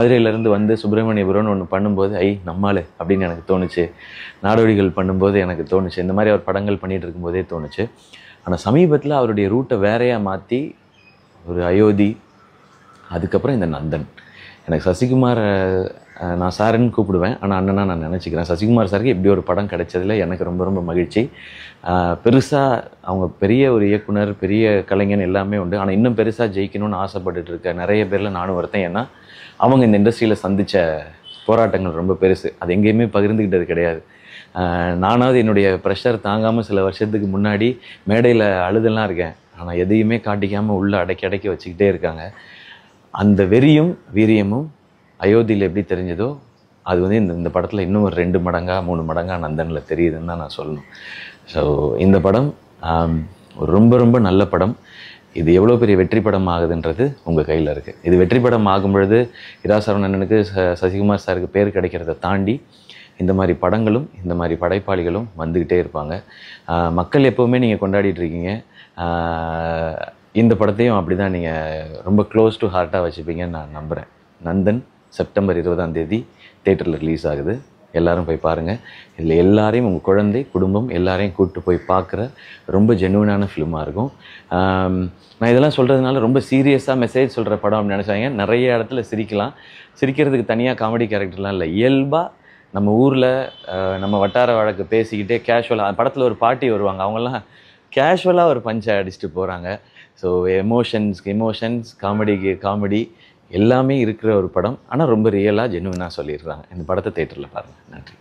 மதுரையிலேருந்து வந்து சுப்பிரமணியபுரம்னு ஒன்று பண்ணும்போது நம்மால் அப்படின்னு எனக்கு தோணுச்சு. நாடோடிகள் பண்ணும்போது எனக்கு தோணுச்சு. இந்த மாதிரி அவர் படங்கள் பண்ணிகிட்டு இருக்கும்போதே தோணுச்சு. ஆனால் சமீபத்தில் அவருடைய ரூட்டை வேறையாக மாற்றி ஒரு அயோத்தி, அதுக்கப்புறம் இந்த நந்தன். எனக்கு சசிகுமார் நான் சாருன்னு கூப்பிடுவேன், ஆனால் அண்ணனா நான் நினச்சிக்கிறேன். சசிகுமார் சாருக்கு இப்படி ஒரு படம் கிடைச்சதில் எனக்கு ரொம்ப ரொம்ப மகிழ்ச்சி. பெருசாக அவங்க பெரிய ஒரு இயக்குனர், பெரிய கலைஞன் எல்லாமே உண்டு. ஆனால் இன்னும் பெருசாக ஜெயிக்கணும்னு ஆசைப்பட்டுட்டு இருக்க நிறைய பேரில் நானும் ஒருத்தன். ஏன்னா அவங்க இந்த இண்டஸ்ட்ரியில் சந்தித்த போராட்டங்கள் ரொம்ப பெருசு. அது எங்கேயுமே பகிர்ந்துக்கிட்டது கிடையாது. நானாவது என்னுடைய ப்ரெஷர் தாங்காமல் சில வருஷத்துக்கு முன்னாடி மேடையில் அழுதெல்லாம் இருக்கேன். ஆனால் எதையுமே காட்டிக்காமல் உள்ளே அடக்கி வச்சுக்கிட்டே இருக்காங்க. அந்த வெறியும் வீரியமும் அயோத்தியில் எப்படி தெரிஞ்சதோ அது வந்து இந்த படத்தில் இன்னும் ஒரு 2 மடங்கா 3 மடங்கா நந்தனில் தெரியுதுன்னு தான் நான் சொல்லணும். ஸோ இந்த படம் ஒரு ரொம்ப ரொம்ப நல்ல படம். இது எவ்வளோ பெரிய வெற்றி படம் ஆகுதுன்றது உங்கள் கையில் இருக்குது. இது வெற்றி படம் ஆகும் பொழுது இரா சரவணனுக்கு சசிகுமார் சாருக்கு பேர் கிடைக்கிறத தாண்டி இந்த மாதிரி படங்களும் இந்த மாதிரி படைப்பாளிகளும் வந்துக்கிட்டே இருப்பாங்க. மக்கள் எப்போவுமே நீங்கள் கொண்டாடிட்டுருக்கீங்க. இந்த படத்தையும் அப்படி தான் நீங்கள் ரொம்ப க்ளோஸ் டு ஹார்ட்டாக வச்சுப்பீங்கன்னு நான் நம்புகிறேன். நந்தன் செப்டம்பர் 20ஆம் தேதி தேட்டரில் ரிலீஸ் ஆகுது. எல்லோரும் போய் பாருங்கள். இதில் எல்லாரையும் உங்கள் குழந்தை, குடும்பம் எல்லாரையும் கூப்பிட்டு போய் பார்க்குற ரொம்ப ஜென்யூனான ஃபிலிமாக இருக்கும். நான் இதெல்லாம் சொல்கிறதுனால ரொம்ப சீரியஸாக மெசேஜ் சொல்கிற படம் அப்படின்னு நினச்சாங்க. நிறைய இடத்துல சிரிக்கலாம். சிரிக்கிறதுக்கு தனியாக காமெடி கேரக்டர்லாம் இல்லை. இயல்பாக நம்ம ஊரில் நம்ம வட்டார வழக்கு பேசிக்கிட்டே கேஷுவலாக படத்தில் ஒரு பாட்டி வருவாங்க. அவங்கெல்லாம் கேஷுவலாக ஒரு பஞ்சை அடிச்சுட்டு போகிறாங்க. ஸோ எமோஷன்ஸ் காமெடிக்கு காமெடி எல்லாமே இருக்கிற ஒரு படம். ஆனால் ரொம்ப ரியலாக ஜென்யூனாக சொல்லிடுறாங்க. இந்த படத்தை தேட்டரில் பாருங்கள். நன்றி.